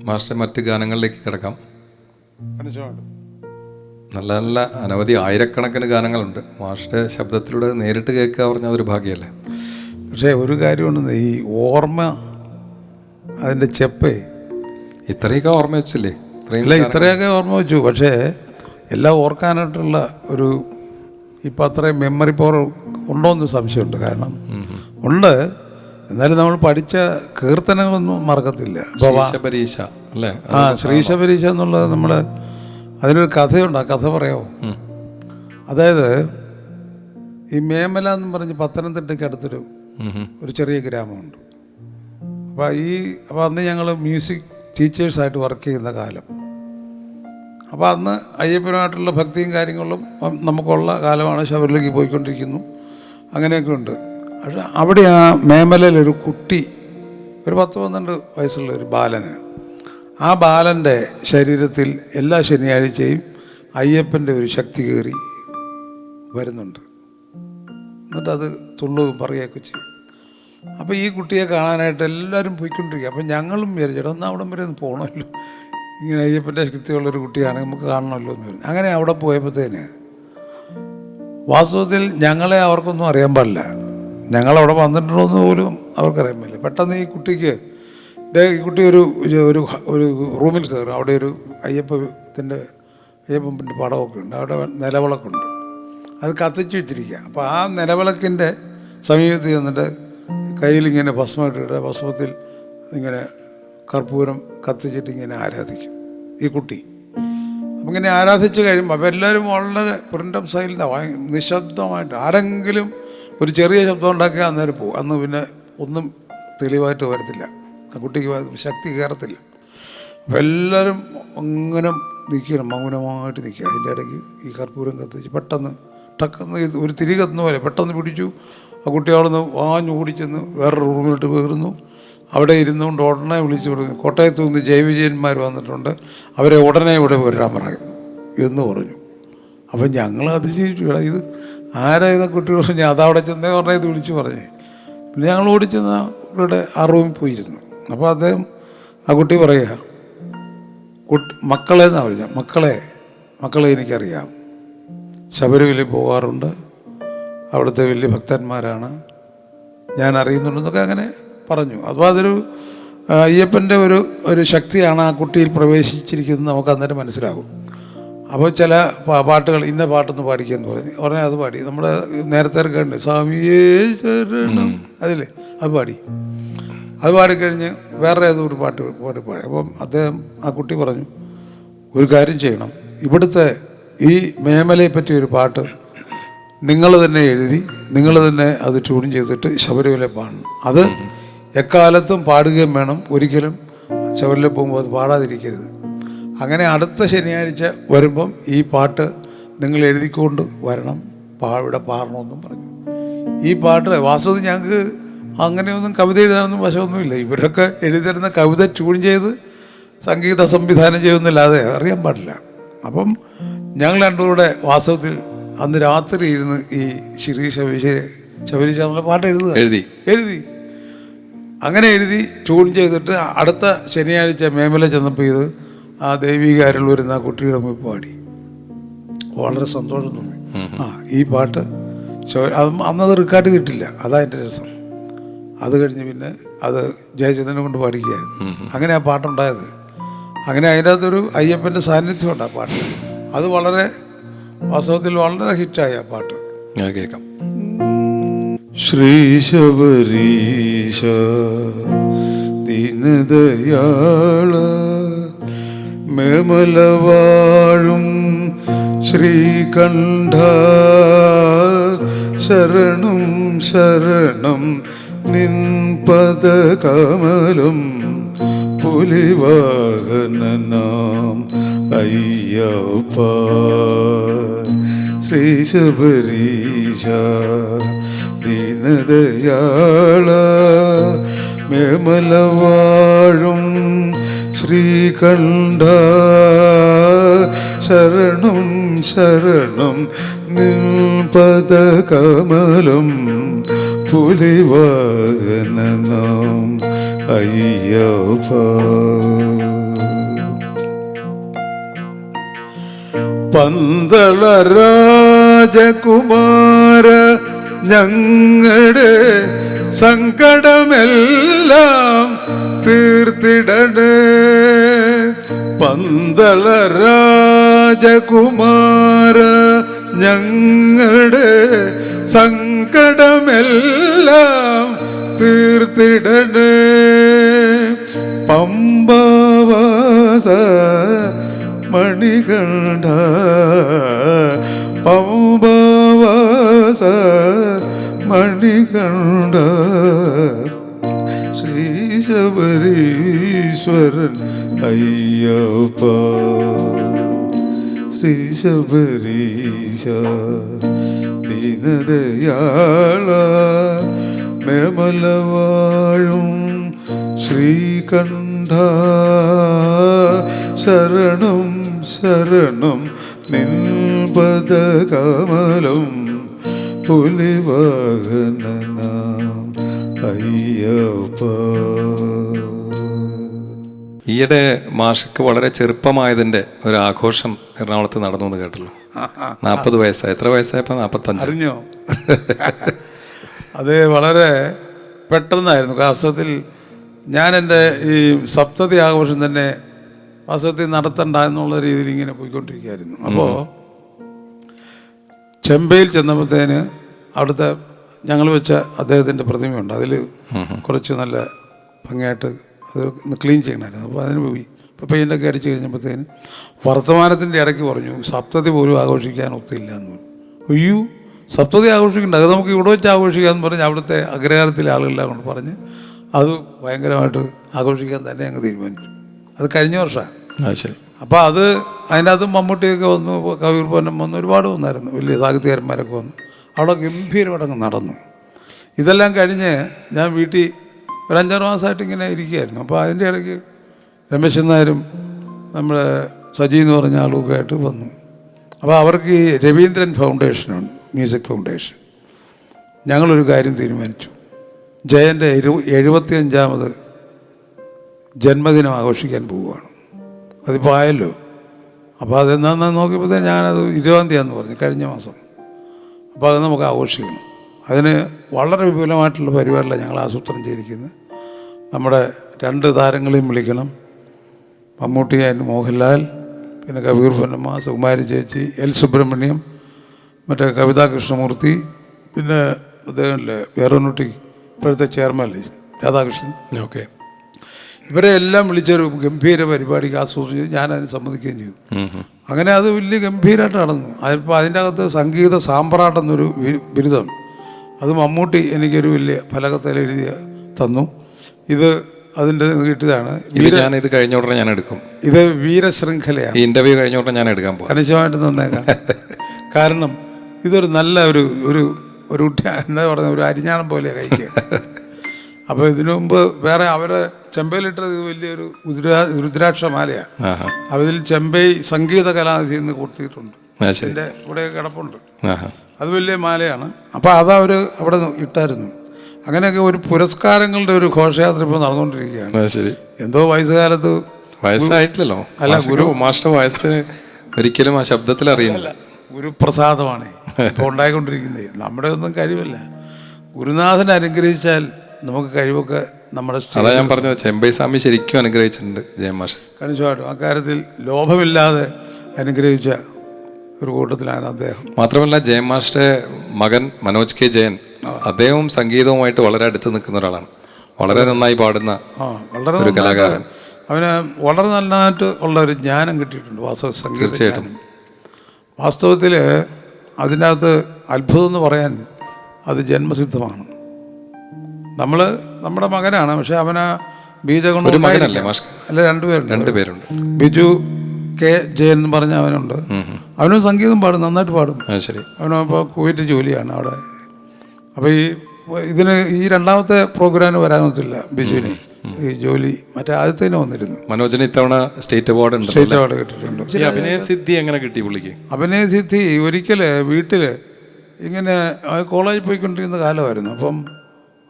Master മറ്റ് ഗാനങ്ങളിലേക്ക് കിടക്കാം. നല്ല നല്ല അനവധി ആയിരക്കണക്കിന് ഗാനങ്ങളുണ്ട്. മാസ്റ്ററുടെ ശബ്ദത്തിലൂടെ നേരിട്ട് കേൾക്കുക പറഞ്ഞാൽ അതൊരു ഭാഗ്യമല്ലേ. പക്ഷേ ഒരു കാര്യമുണ്ട്, ഈ ഓർമ്മ, അതിൻ്റെ ചെപ്പേ ഇത്രയൊക്കെ ഓർമ്മ വെച്ചില്ലേ? ഇത്രയൊക്കെ ഓർമ്മ വെച്ചു. പക്ഷേ എല്ലാം ഓർക്കാനായിട്ടുള്ള ഒരു ഇപ്പം അത്രയും മെമ്മറി പവർ ഉണ്ടോയെന്ന് സംശയമുണ്ട്. കാരണം ഉണ്ട്, എന്നാലും നമ്മൾ പഠിച്ച കീർത്തനങ്ങളൊന്നും മറക്കത്തില്ല. ശ്രീശബരീശ എന്നുള്ളത് നമ്മൾ അതിനൊരു കഥയുണ്ട്. ആ കഥ പറയാമോ? അതായത് ഈ മേമല എന്ന് പറഞ്ഞ് പത്തനംതിട്ടയ്ക്ക് അടുത്തൊരു ചെറിയ ഗ്രാമമുണ്ട്. അപ്പോൾ അന്ന് ഞങ്ങൾ മ്യൂസിക് ടീച്ചേഴ്സായിട്ട് വർക്ക് ചെയ്യുന്ന കാലം. അപ്പോൾ അന്ന് അയ്യപ്പനുമായിട്ടുള്ള ഭക്തിയും കാര്യങ്ങളും നമുക്കുള്ള കാലമാണ്. ശബരിമലയ്ക്ക് പോയിക്കൊണ്ടിരിക്കുന്നു, അങ്ങനെയൊക്കെ ഉണ്ട്. പക്ഷെ അവിടെ ആ മേമലയിലൊരു കുട്ടി, ഒരു 10-12 വയസ്സുള്ള ഒരു ബാലന്, ആ ബാലൻ്റെ ശരീരത്തിൽ എല്ലാ ശനിയാഴ്ചയും അയ്യപ്പൻ്റെ ഒരു ശക്തി കയറി വരുന്നുണ്ട്. എന്നിട്ടത് തുള്ളുകയും പറയുകയൊക്കെ ചെയ്യും. അപ്പോൾ ഈ കുട്ടിയെ കാണാനായിട്ട് എല്ലാവരും പോയിക്കൊണ്ടിരിക്കുക. അപ്പം ഞങ്ങളും വിചാരിച്ചേട്ടാ ഒന്ന് അവിടം വരെ ഒന്ന് പോകണമല്ലോ, ഇങ്ങനെ അയ്യപ്പൻ്റെ ശക്തിയുള്ളൊരു കുട്ടിയാണ്, നമുക്ക് കാണണമല്ലോ എന്ന് പറഞ്ഞു. അങ്ങനെ അവിടെ പോയപ്പോഴത്തേന് വാസ്തവത്തിൽ ഞങ്ങളെ അവർക്കൊന്നും അറിയാൻ പാടില്ല. ഞങ്ങളവിടെ വന്നിട്ടുണ്ടോയെന്ന് പോലും അവർക്കറിയാൻ പറ്റില്ല. പെട്ടെന്ന് ഈ കുട്ടിക്ക് ഈ കുട്ടി ഒരു റൂമിൽ കയറും. അവിടെ ഒരു അയ്യപ്പൻ്റെ പടമൊക്കെ ഉണ്ട്, അവിടെ നിലവിളക്കുണ്ട്, അത് കത്തിച്ച് വെച്ചിരിക്കുക. അപ്പോൾ ആ നിലവിളക്കിൻ്റെ സമീപത്ത് ചെന്നിട്ട് കയ്യിലിങ്ങനെ ഭസ്മമിട്ടിട്ട് ഭസ്മത്തിൽ ഇങ്ങനെ കർപ്പൂരം കത്തിച്ചിട്ട് ഇങ്ങനെ ആരാധിക്കും ഈ കുട്ടി. അപ്പം ഇങ്ങനെ ആരാധിച്ച് കഴിയുമ്പോൾ അപ്പോൾ എല്ലാവരും വളരെ പ്രിൻ്റം സൈലൻ്റ്, നിശബ്ദമായിട്ട്. ആരെങ്കിലും ഒരു ചെറിയ ശബ്ദം ഉണ്ടാക്കിയാൽ അന്നേരം പോകും. അന്ന് പിന്നെ ഒന്നും തെളിവായിട്ട് വരത്തില്ല, ആ കുട്ടിക്ക് ശക്തി കയറത്തില്ല. അപ്പോൾ എല്ലാവരും അങ്ങനെ നിൽക്കണം, മൗനമായിട്ട് നിൽക്കുക. അതിൻ്റെ ഇടയ്ക്ക് ഈ കർപ്പൂരം കത്തിച്ച് പെട്ടെന്ന് ടക്കെന്ന് ഒരു തിരി കത്തുന്ന പോലെ പെട്ടെന്ന് പിടിച്ചു. ആ കുട്ടി അവിടെ നിന്ന് വാഞ്ഞു ഓടിച്ചെന്ന് വേറൊരു റൂമിലോട്ട് കയറുന്നു. അവിടെ ഇരുന്നുകൊണ്ട് ഉടനെ വിളിച്ചു പറഞ്ഞു, കോട്ടയത്ത് നിന്ന് ജയവിജയന്മാർ വന്നിട്ടുണ്ട്, അവരെ ഉടനെ ഇവിടെ വരാൻ പറയും എന്ന് പറഞ്ഞു. അപ്പം ഞങ്ങൾ അതിശയിച്ചു, എടാ ഇത് ആരാ ഇതാ കുട്ടി പറഞ്ഞു. അതവിടെ ചെന്നേ പറഞ്ഞാൽ ഇത് വിളിച്ചു പറഞ്ഞേ. പിന്നെ ഞങ്ങൾ ഓടിച്ചെന്ന് ഇവിടെ ആ റൂമിൽ പോയിരുന്നു. അപ്പോൾ അദ്ദേഹം ആ കുട്ടി പറയുക, മക്കളെ എന്നാണ് പറഞ്ഞത്, മക്കളെ എനിക്കറിയാം, ശബരിമലയിൽ പോകാറുണ്ട്, അവിടുത്തെ വലിയ ഭക്തന്മാരാണ്, ഞാൻ അറിയുന്നുണ്ടെന്നൊക്കെ അങ്ങനെ പറഞ്ഞു. അപ്പോൾ അതൊരു അയ്യപ്പൻ്റെ ഒരു ശക്തിയാണ് ആ കുട്ടിയിൽ പ്രവേശിച്ചിരിക്കുന്നത്, നമുക്ക് അന്നേരം മനസ്സിലാകും. അപ്പോൾ ചില പാട്ടുകൾ, ഇന്ന പാട്ടൊന്ന് പാടിക്കാന്ന് പറഞ്ഞാൽ അത് പാടി. നമ്മുടെ നേരത്തെ കണ്ട് സ്വാമിയേ ശരണം അതില്ലേ, അത് പാടിക്കഴിഞ്ഞ് വേറെ ഏതൊരു പാടി. അപ്പം അദ്ദേഹം ആ കുട്ടി പറഞ്ഞു, ഒരു കാര്യം ചെയ്യണം, ഇവിടുത്തെ ഈ മേമലയെ പറ്റി ഒരു പാട്ട് നിങ്ങൾ തന്നെ എഴുതി നിങ്ങൾ തന്നെ അത് ട്യൂൺ ചെയ്തിട്ട് ശബരിമല പാടണം. അത് എക്കാലത്തും പാടുകയും വേണം, ഒരിക്കലും ശബരിമല പോകുമ്പോൾ അത് പാടാതിരിക്കരുത്. അങ്ങനെ അടുത്ത ശനിയാഴ്ച വരുമ്പം ഈ പാട്ട് നിങ്ങൾ എഴുതിക്കൊണ്ട് വരണം, ഇവിടെ പാടണമെന്നും പറഞ്ഞു. ഈ പാട്ട് വാസ്തവത്തിൽ ഞങ്ങൾക്ക് അങ്ങനെയൊന്നും കവിത എഴുതാനൊന്നും വശമൊന്നുമില്ല. ഇവരൊക്കെ എഴുതിത്തരുന്ന കവിത ട്യൂൺ ചെയ്ത് സംഗീത സംവിധാനം ചെയ്യുന്നില്ലാതെ അറിയാൻ പാടില്ല. അപ്പം ഞങ്ങൾ രണ്ടുകൂടെ വാസ്തവത്തിൽ അന്ന് രാത്രി ഇരുന്ന് ഈ ശബരീശ എന്നുള്ള പാട്ട് എഴുതി അങ്ങനെ എഴുതി ട്യൂൺ ചെയ്തിട്ട് അടുത്ത ശനിയാഴ്ച മേമല ചെന്നപ്പോൾ ഇത് ആ ദൈവികാരിൽ വരുന്ന ആ കുട്ടിയുടെ മുമ്പ് പാടി. വളരെ സന്തോഷം തോന്നി. ഈ പാട്ട് അന്നത് റെക്കോർഡ് കിട്ടില്ല, അതാ എൻ്റെ രസം. അത് കഴിഞ്ഞ് പിന്നെ അത് ജയചന്ദ്രനെ കൊണ്ട് പാടിക്കുകയായിരുന്നു. അങ്ങനെ ആ പാട്ടുണ്ടായത്. അങ്ങനെ അതിൻ്റെ അകത്തൊരു അയ്യപ്പൻ്റെ സാന്നിധ്യമുണ്ട് ആ പാട്ട്. അത് വളരെ വാസ്തവത്തിൽ വളരെ ഹിറ്റായി ആ പാട്ട്. കേൾക്കാം. ശ്രീ ശബരീശ ദീനദയാള മേമലവാഴും ശ്രീകണ്ഠ ശരണം ശരണം നിൻ പദകമലം പുലിവാഹനനാം അയ്യപ്പ. ശ്രീ ശബരീശ ദീനദയാള മേമലവാഴും ശ്രീകണ്ഠ ശരണം ശരണം നിൻ പദകമലം പുലിവാഹനനാം അയ്യപ്പ. പന്തള രാജകുമാര ഞങ്ങളുടെ സങ്കടമെല്ലാം തീർത്തിടണേ. പന്തള രാജകുമാര ഞങ്ങളുടെ സങ്കടമെല്ലാം തീർത്തിടണേ. പമ്പവാസ മണികണ്ഠ പമ്പവാസ മണികണ്ഠ ശ്രീ ശബരീശ്വരൻ അയ്യപ്പ. ശ്രീ ശബരീശ ദീനദയാള മേമലവാഴും ശ്രീകണ്ഠ ശരണം ശരണം നിൻപദകമലം പുലിവാഹനനാം അയ്യപ്പ. ഈയിടെ മാഷക്ക് വളരെ ചെറുപ്പമായതിൻ്റെ ഒരു ആഘോഷം എറണാകുളത്ത് നടന്നു എന്ന് കേട്ടല്ലോ. 40 വയസ്സായി. എത്ര വയസ്സായപ്പോൾ? 45. അറിഞ്ഞോ? അത് വളരെ പെട്ടെന്നായിരുന്നു. വാസ്തവത്തിൽ ഞാൻ എൻ്റെ ഈ സപ്തതി ആഘോഷം തന്നെ വാസ്തവത്തിൽ നടത്തണ്ട എന്നുള്ള രീതിയിൽ ഇങ്ങനെ പോയിക്കൊണ്ടിരിക്കുകയായിരുന്നു. അപ്പോൾ ചെമ്പയിൽ ചെന്നപ്പോഴത്തേന് അവിടുത്തെ ഞങ്ങൾ വെച്ച അദ്ദേഹത്തിൻ്റെ പ്രതിമയുണ്ട്. അതിൽ കുറച്ച് നല്ല ഭംഗിയായിട്ട് അത് ഒന്ന് ക്ലീൻ ചെയ്യണമായിരുന്നു. അപ്പോൾ അതിന് പോയി. ഇപ്പോൾ പെയിൻ്റൊക്കെ അടിച്ച് കഴിഞ്ഞപ്പോഴത്തേന് വർത്തമാനത്തിൻ്റെ ഇടയ്ക്ക് പറഞ്ഞു സപ്തതി പോലും ആഘോഷിക്കാൻ ഒത്തില്ല എന്ന് പറഞ്ഞു. അയ്യോ, സപ്തതി ആഘോഷിക്കണ്ട, അത് നമുക്ക് ഇവിടെ വെച്ച് ആഘോഷിക്കാമെന്ന് പറഞ്ഞ് അവിടുത്തെ അഗ്രഹാരത്തിലെ ആളുകളെല്ലാം കൊണ്ട് പറഞ്ഞ് അത് ഭയങ്കരമായിട്ട് ആഘോഷിക്കാൻ തന്നെ അങ്ങ് തീരുമാനിച്ചു. അത് കഴിഞ്ഞ വർഷമാണ്. ശരി. അപ്പോൾ അത് അതിൻ്റെ അകത്ത് മമ്മൂട്ടിയൊക്കെ വന്നു, കവിയൂർ പൊന്നം വന്നു, ഒരുപാട് വന്നായിരുന്നു, വലിയ സാഹിത്യകാരന്മാരൊക്കെ വന്നു. അവിടെ ഗംഭീരമായിട്ടങ്ങ് നടന്നു. ഇതെല്ലാം കഴിഞ്ഞ് ഞാൻ വീട്ടിൽ ഒരു 5-6 മാസമായിട്ട് ഇങ്ങനെ ഇരിക്കുകയായിരുന്നു. അപ്പോൾ അതിൻ്റെ ഇടയ്ക്ക് രമേശൻ നായരും നമ്മുടെ സജി എന്ന് പറഞ്ഞ ആളുമൊക്കെ ആയിട്ട് വന്നു. അപ്പോൾ അവർക്ക് ഈ രവീന്ദ്രൻ ഫൗണ്ടേഷനുണ്ട്, മ്യൂസിക് ഫൗണ്ടേഷൻ. ഞങ്ങളൊരു കാര്യം തീരുമാനിച്ചു. ജയൻ്റെ 75ാമത് ജന്മദിനം ആഘോഷിക്കാൻ പോവുകയാണ്. അതിപ്പോൾ ആയല്ലോ. അപ്പോൾ അതെന്താണെന്ന് നോക്കിയപ്പോൾ ഞാനത് 20-ാം തീയതി പറഞ്ഞു, കഴിഞ്ഞ മാസം. അപ്പോൾ അത് നമുക്ക് ആഘോഷിക്കണം. അതിന് വളരെ വിപുലമായിട്ടുള്ള പരിപാടികളാണ് ഞങ്ങൾ ആസൂത്രണം ചെയ്തിരിക്കുന്നത്. നമ്മുടെ 2 താരങ്ങളെയും വിളിക്കണം. മമ്മൂട്ടി ആൻഡ് മോഹൻലാൽ, പിന്നെ കവിയൂർ പൊന്നമ്മ, സുകുമാരി ചേച്ചി, എൽ സുബ്രഹ്മണ്യം, മറ്റേ കവിതാ കൃഷ്ണമൂർത്തി, പിന്നെ അദ്ദേഹമല്ലേ വേറൊന്നുട്ടി ഇപ്പോഴത്തെ ചെയർമാൻ രാധാകൃഷ്ണൻ. ഓക്കെ. ഇവരെ എല്ലാം വിളിച്ചൊരു ഗംഭീര പരിപാടിക്ക് ആസ്വദിച്ച് ഞാനതിന് സമ്മതിക്കുകയും ചെയ്തു. അങ്ങനെ അത് വലിയ ഗംഭീരമായിട്ട് നടന്നു. അതിപ്പോൾ അതിൻ്റെ അകത്ത് സംഗീത സാമ്പ്രാട്ടെന്നൊരു ബിരുദം, അത് മമ്മൂട്ടി എനിക്കൊരു വലിയ ഫലകത്തിൽ എഴുതി തന്നു. ഇത് അതിൻ്റെ കിട്ടിയതാണ്. ഇത് കഴിഞ്ഞ ഉടനെ ഞാൻ എടുക്കും. ഇത് വീരശൃംഖലയാണ്. ഈ ഇന്റർവ്യൂ കഴിഞ്ഞ ഉടനെ ഞാൻ എടുക്കാൻ പോകും. കണിശമായിട്ട് തന്നേക്കാം. കാരണം ഇതൊരു നല്ല ഒരു ഒരു ഒരു എന്താ പറയുക, ഒരു അരിഞ്ഞാണം പോലെ കഴിക്കുക. അപ്പോൾ ഇതിനു മുമ്പ് വേറെ അവരെ ചെമ്പയിലിട്ടത് വലിയൊരു രുദ്രാക്ഷമാലയാണ്. അതിൽ ചെമ്പൈ സംഗീത കലാനിധി എന്ന് കൊടുത്തിട്ടുണ്ട്. എൻ്റെ ഇവിടെ കിടപ്പുണ്ട്. അത് വലിയ മാലയാണ്. അപ്പോൾ അതവർ അവിടെ ഇട്ടായിരുന്നു. അങ്ങനെയൊക്കെ ഒരു പുരസ്കാരങ്ങളുടെ ഒരു ഘോഷയാത്ര ഇപ്പോൾ നടന്നുകൊണ്ടിരിക്കുകയാണ്. എന്തോ വയസ്സുകാലത്ത് വയസ്സായിട്ടില്ലല്ലോ. അല്ല, ഗുരു മാഷ്ട വയസ്സിന് ഒരിക്കലും ആ ശബ്ദത്തിൽ അറിയുന്നില്ല. ഗുരുപ്രസാദമാണ് ഇപ്പോൾ ഉണ്ടായിക്കൊണ്ടിരിക്കുന്നത്. നമ്മുടെ ഒന്നും കഴിവില്ല. ഗുരുനാഥൻ അനുഗ്രഹിച്ചാൽ നമുക്ക് കഴിവൊക്കെ നമ്മുടെ. അതാ ഞാൻ പറഞ്ഞത്, ചെമ്പൈ സ്വാമി ശരിക്കും അനുഗ്രഹിച്ചിട്ടുണ്ട് ജയമാഷ്. കണിശമായിട്ടും അക്കാര്യത്തിൽ ലോഭമില്ലാതെ അനുഗ്രഹിച്ച ഒരു കൂട്ടത്തിലാണ് അദ്ദേഹം. മാത്രമല്ല ജയമാഷിന്റെ മകൻ മനോജ് കെ ജയൻ, അദ്ദേഹവും സംഗീതവുമായിട്ട് വളരെ അടുത്ത് നിൽക്കുന്ന ഒരാളാണ്. വളരെ നന്നായി പാടുന്ന ഒരു കലാകാരൻ. അവന് വളരെ നന്നായിട്ട് ഉള്ള ഒരു ജ്ഞാനം കിട്ടിയിട്ടുണ്ട്. തീർച്ചയായിട്ടും. വാസ്തവത്തിൽ അതിനകത്ത് അത്ഭുതം എന്ന് പറയാൻ അത് ജന്മസിദ്ധമാണ്. നമ്മുടെ മകനാണ്, പക്ഷെ അവന് ബീജഗുണം അല്ല, 2 പേരുണ്ട്. ബിജു കെ ജയൻ എന്ന് പറഞ്ഞ അവനുണ്ട്. അവനും സംഗീതം പാടും, നന്നായിട്ട് പാടും. അവനും ഇപ്പോൾ കുവൈറ്റ് ജോലിയാണ് അവിടെ. അപ്പോൾ ഇതിന് ഈ 2ാമത്തെ പ്രോഗ്രാമിന് വരാനൊത്തില്ല ബിജുവിന്. ഈ ജോലി മറ്റേ ആദ്യത്തേന് വന്നിരുന്നു. മനോജിന് ഇത്തവണ സ്റ്റേറ്റ് അവാർഡ് കിട്ടിയിട്ടുണ്ട്. അഭിനയസിദ്ധി എങ്ങനെ കിട്ടി പുള്ളിക്ക്? അഭിനയസിദ്ധി ഒരിക്കൽ വീട്ടിൽ ഇങ്ങനെ കോളേജിൽ പോയിക്കൊണ്ടിരുന്ന കാലമായിരുന്നു. അപ്പം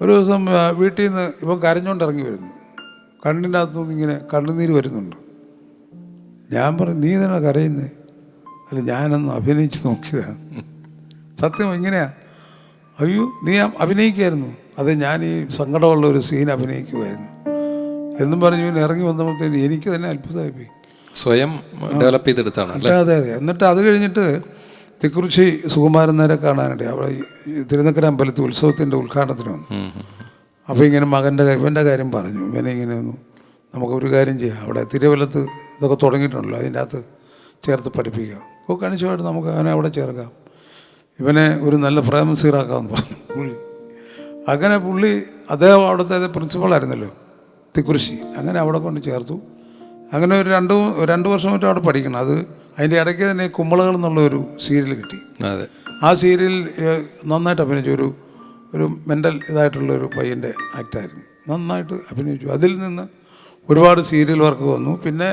ഒരു ദിവസം വീട്ടിൽ നിന്ന് ഇവൻ കരഞ്ഞുകൊണ്ട് ഇറങ്ങി വരുന്നു. കണ്ണിൻ്റെ അകത്തുനിന്ന് ഇങ്ങനെ കണ്ണുനീര് വരുന്നുണ്ട്. ഞാൻ പറഞ്ഞു, നീ തന്നെ കരയുന്നേ? അല്ല, ഞാനൊന്ന് അഭിനയിച്ച് നോക്കിയതാണ്. സത്യം ഇങ്ങനെയാ. അയ്യോ, നീ അഭിനയിക്കുമായിരുന്നു? അതെ, ഞാൻ ഈ സങ്കടമുള്ള ഒരു സീൻ അഭിനയിക്കുമായിരുന്നു എന്നും പറഞ്ഞു ഇവൻ ഇറങ്ങി വന്നപ്പോഴത്തേന് എനിക്ക് തന്നെ അത്ഭുതമായിപ്പോയി. സ്വയം ഡെവലപ്പ് ചെയ്തെടുത്താണ്. അതെ അതെ. എന്നിട്ട് അത് കഴിഞ്ഞിട്ട് തിക്കുറിശ്ശി സുകുമാരൻ നേരെ കാണാനിടയിൽ അവിടെ തിരുനക്കര അമ്പലത്തിൽ ഉത്സവത്തിൻ്റെ ഉദ്ഘാടനത്തിന് വന്നു. അപ്പോൾ ഇങ്ങനെ ഇവൻ്റെ കാര്യം പറഞ്ഞു. ഇവനെ ഇങ്ങനെ ഒന്നു നമുക്കൊരു കാര്യം ചെയ്യാം, അവിടെ തിരുവല്ലത്ത് ഇതൊക്കെ തുടങ്ങിയിട്ടുണ്ടല്ലോ, അതിൻ്റെ അകത്ത് ചേർത്ത് പഠിപ്പിക്കാം. അപ്പോൾ കണിശമായിട്ട് നമുക്ക് അവനെ അവിടെ ചേർക്കാം, ഇവനെ ഒരു നല്ല പ്രേമസീറാക്കാമെന്ന് പറഞ്ഞു പുള്ളി. അങ്ങനെ പുള്ളി അദ്ദേഹം അവിടുത്തെ പ്രിൻസിപ്പളായിരുന്നല്ലോ തിക്കുറിശ്ശി. അങ്ങനെ അവിടെ കൊണ്ട് ചേർത്തു. അങ്ങനെ ഒരു രണ്ട് വർഷം മറ്റും അവിടെ പഠിക്കണം. അത് അതിൻ്റെ ഇടയ്ക്ക് തന്നെ കുമ്പളകൾ എന്നുള്ള ഒരു സീരിയൽ കിട്ടി. ആ സീരിയൽ നന്നായിട്ട് അഭിനയിച്ചു. ഒരു മെൻ്റൽ ഇതായിട്ടുള്ളൊരു പയ്യൻ്റെ ആക്റ്റായിരുന്നു. നന്നായിട്ട് അഭിനയിച്ചു. അതിൽ നിന്ന് ഒരുപാട് സീരിയൽ വർക്ക് വന്നു. പിന്നെ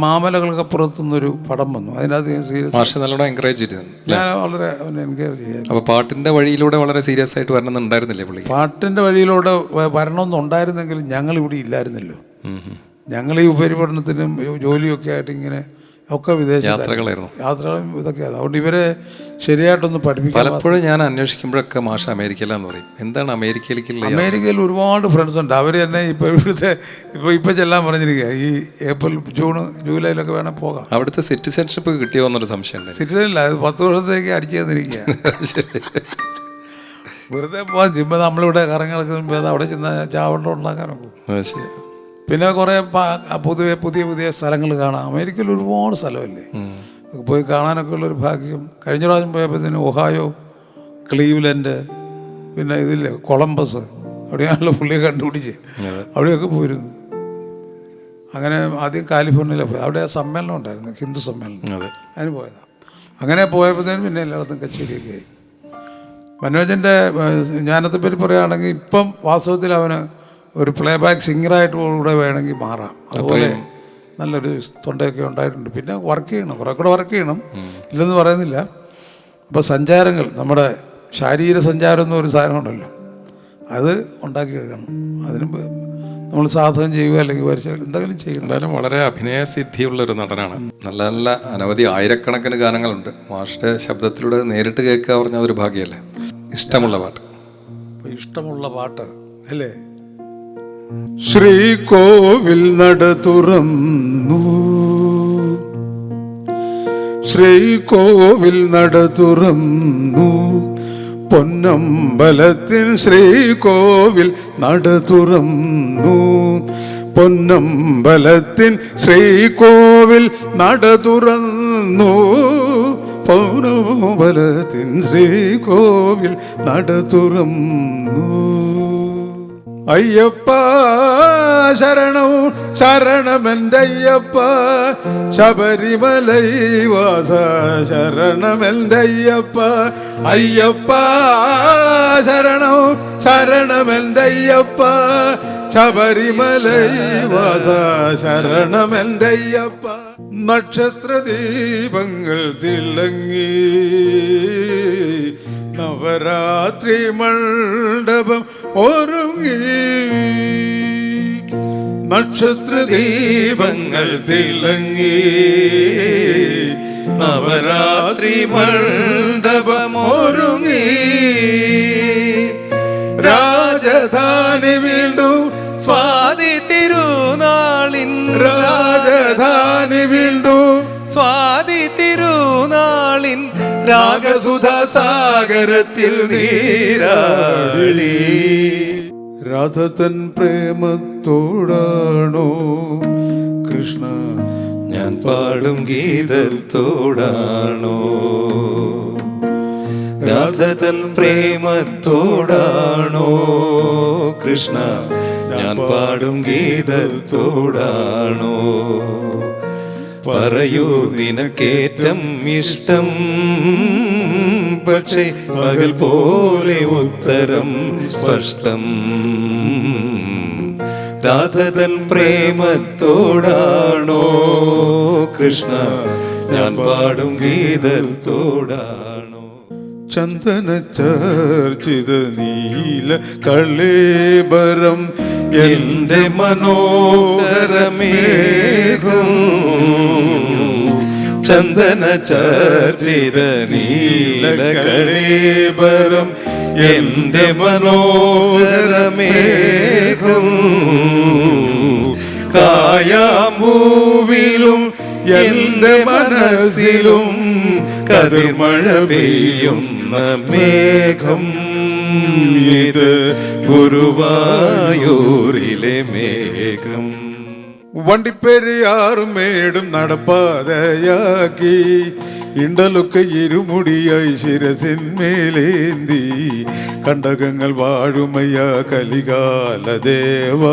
മാമലകൾക്കപ്പുറത്തുനിന്നൊരു പടം വന്നു. അതിനകത്ത് സീരിയസ് നല്ലോണം എൻകറേജ് ചെയ്തു. ഞാൻ വളരെ അവനെ എൻകറേജ് ചെയ്യാൻ. അപ്പോൾ പാട്ടിൻ്റെ വഴിയിലൂടെ വളരെ സീരിയസ് ആയിട്ട് വരണമെന്നുണ്ടായിരുന്നില്ലേ പുള്ളി? പാട്ടിൻ്റെ വഴിയിലൂടെ വരണമെന്നുണ്ടായിരുന്നെങ്കിൽ ഞങ്ങളിവിടെ ഇല്ലായിരുന്നല്ലോ. ഞങ്ങൾ ഈ ഉപരിപഠനത്തിനും ജോലിയൊക്കെ ആയിട്ട് ഇങ്ങനെ ഒക്കെ യാത്രകളായിരുന്നു. യാത്രകളും ഇതൊക്കെയാണ്. അതുകൊണ്ട് ഇവരെ ശരിയായിട്ടൊന്ന് പഠിപ്പിക്കാൻ പലപ്പോഴും ഞാൻ അന്വേഷിക്കുമ്പോഴൊക്കെ മാഷ അമേരിക്കയിലാന്ന് പറയും. എന്താണ് അമേരിക്കയിലേക്കുള്ള? അമേരിക്കയിൽ ഒരുപാട് ഫ്രണ്ട്സ് ഉണ്ട്. അവർ തന്നെ ഇപ്പം ചെല്ലാൻ പറഞ്ഞിരിക്കുക. ഈ ഏപ്രിൽ ജൂലൈയിലൊക്കെ വേണേൽ പോകാം. അവിടുത്തെ സിറ്റിസൺഷിപ്പ് കിട്ടിയോ എന്നൊരു സംശയമുണ്ട്. സിറ്റിസൺ ഇല്ല, അത് 10 വർഷത്തേക്ക് അടിച്ചു തന്നിരിക്കുക. വെറുതെ പോകാൻ ചിമ്പ നമ്മളിവിടെ കറങ്ങി നടക്കുന്ന അവിടെ ചെന്ന് ചാവട്ടം ഉണ്ടാക്കാനൊക്കെ. പിന്നെ കുറേ പുതിയ സ്ഥലങ്ങൾ കാണാം. അമേരിക്കയിൽ ഒരുപാട് സ്ഥലമല്ലേ, പോയി കാണാനൊക്കെ ഉള്ളൊരു ഭാഗ്യം. കഴിഞ്ഞ പ്രാവശ്യം പോയപ്പോഴത്തേന് ഒഹായോ, ക്ലീവ്ലൻഡ്, പിന്നെ ഇതില്ലേ കൊളംബസ്, അവിടെയാണല്ലോ പുള്ളിയെ കണ്ടുപിടിച്ച് അവിടെയൊക്കെ പോയിരുന്നു. അങ്ങനെ ആദ്യം കാലിഫോർണിയയിലാണ് പോയത്. അവിടെ സമ്മേളനം ഉണ്ടായിരുന്നു, ഹിന്ദു സമ്മേളനം, അതിന് പോയതാണ്. അങ്ങനെ പോയപ്പോഴത്തേനും പിന്നെ എല്ലായിടത്തും കച്ചേരിയൊക്കെ ആയി. മനോജൻ്റെ ജ്ഞാനത്തെപ്പറ്റി പറയുകയാണെങ്കിൽ ഇപ്പം വാസ്തവത്തിൽ അവന് ഒരു പ്ലേ ബാക്ക് സിംഗറായിട്ട് കൂടെ വേണമെങ്കിൽ മാറാം. അതുപോലെ നല്ലൊരു തൊണ്ടയൊക്കെ ഉണ്ടായിട്ടുണ്ട്. പിന്നെ വർക്ക് ചെയ്യണം, കുറേ കൂടെ വർക്ക് ചെയ്യണം, ഇല്ലെന്ന് പറയുന്നില്ല. അപ്പോൾ സഞ്ചാരങ്ങൾ, നമ്മുടെ ശാരീരിക സഞ്ചാരം എന്നൊരു സാധനമുണ്ടല്ലോ, അത് ഉണ്ടാക്കിയെടുക്കണം. അതിന് നമ്മൾ സാധകം ചെയ്യുക അല്ലെങ്കിൽ വരച്ച എന്തെങ്കിലും ചെയ്യണം. എന്തായാലും വളരെ അഭിനയസിദ്ധിയുള്ളൊരു നടനാണ്. നല്ല നല്ല അനവധി ആയിരക്കണക്കിന് ഗാനങ്ങളുണ്ട്. മാഷിൻ്റെ ശബ്ദത്തിലൂടെ നേരിട്ട് കേൾക്കുക പറഞ്ഞാൽ അതൊരു ഭാഗ്യമല്ലേ. ഇഷ്ടമുള്ള പാട്ട്? ഇഷ്ടമുള്ള പാട്ട് അല്ലേ, ശ്രീകോവിൽ നട തുറന്നു, ശ്രീകോവിൽ നട തുറന്നു, പൊന്നമ്പലത്തിൽ ശ്രീകോവിൽ നട തുറന്നു, പൊന്നമ്പലത്തിൽ ശ്രീകോവിൽ നട തുറന്നു, പൊന്നമ്പലത്തിൽ ശ്രീകോവിൽ നട തുറന്നു. അയ്യപ്പ ശരണം ശരണമെൻ്റെ അയ്യപ്പ, ശബരിമലൈവാസ ശരണമെൻ്റെ അയ്യപ്പ, അയ്യപ്പ ശരണം ശരണമെൻ്റെ അയ്യപ്പ, ശബരിമലൈവാസ ശരണമെൻ്റെ അയ്യപ്പ. നക്ഷത്ര ദീപങ്ങൾ തിളങ്ങി, നവരാത്രി മണ്ഡപം ഒരുങ്ങി, നക്ഷത്ര ദീപങ്ങൾ തിളങ്ങി, നവരാത്രി മണ്ഡപം ഒരുങ്ങി, രാജധാനി വീണ്ടും സ്വാതി തിരുനാളിൻ, രാജധാനി വീണ്ടും സ്വാതി തിരുനാളിൻ, രാഗസുധാസാഗരത്തിൽ നീരാളി. രാധതൻ പ്രേമത്തോടാണോ കൃഷ്ണ ഞാൻ പാടും ഗീതത്തോടാണോ, രാധതൻ പ്രേമത്തോടാണോ കൃഷ്ണ ഞാൻ പാടും ഗീതത്തോടാണോ, പറയൂ നിനക്കേറ്റം ഇഷ്ടം, പക്ഷേ പകൽ പോലെ ഉത്തരം സ്പഷ്ടം, രാധതൻ പ്രേമത്തോടാണോ കൃഷ്ണ ഞാൻ പാടും ഗീതത്തോടാണോ. ചന്ദന ചർച്ചിത നീല കളേബരം എന്റെ മനോഹരമേഘം ചന്ദന ചർച്ചിത നീലകളേബരം എന്റെ മനോഹരമേഘം കായാമൂവിലും എന്റെ മനസ്സിലും കതിർമഴ പെയ്യുന്ന മേഘം ഇത് ഗുരുവായൂരിലെ മേഘം വണ്ടിപ്പെരിയാറും മേടും നടപ്പാതയാക്കി ഇണ്ടലൊക്കെ ഇരുമുടിയായി ശിരസിന്മേലേന്തി കണ്ടകങ്ങൾ വാഴുമയ്യ കലികാല ദേവ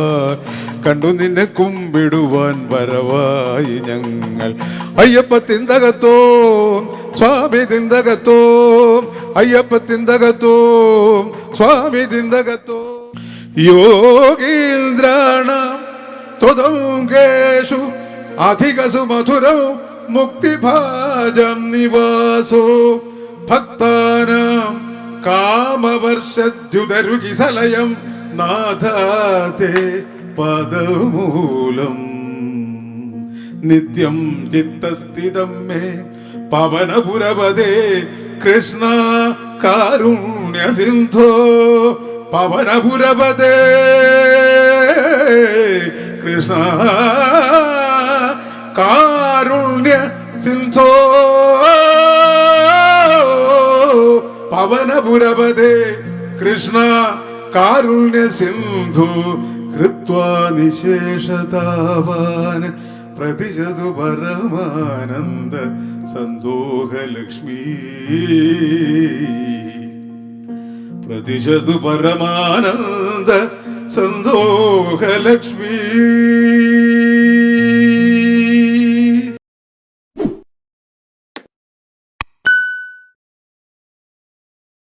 കണ്ടു നിന്നെ കുമ്പിടുവാൻ വരവായി ഞങ്ങൾ അയ്യപ്പ തിന്തകത്തോ സ്വാമി തിന്തകത്തോ അയ്യപ്പ തിന്തകത്തോ സ്വാമി തിന്തകത്തോ യോഗീന്ദ്രാണ ത്വദംഗേഷു അധികസു മധുരോ മുക്തിഭാജം നിവാസോ ഭക്താനാം കാമവർഷദ്യുതരുകിസലയം നാഥാതേ പദമൂലം നിത്യം ചിത്തസ്ഥിതം മേ പവനപുരപദേ കൃഷ്ണ കാരുണ്യ സിന്ധോ പവനപുരപദേ കൃഷ്ണ കാരുണ്യ സിന്ധോ പവനപുരപദേ കൃഷ്ണ കാരുണ്യ സിന്ധു കൃത്വാ നിശേഷതാവാൻ പ്രതിശതു പരമാനന്ദ സന്തോഹലക്ഷ്മീ പ്രതിശതു പരമാനന്ദ സന്തോഹലക്ഷ്മീ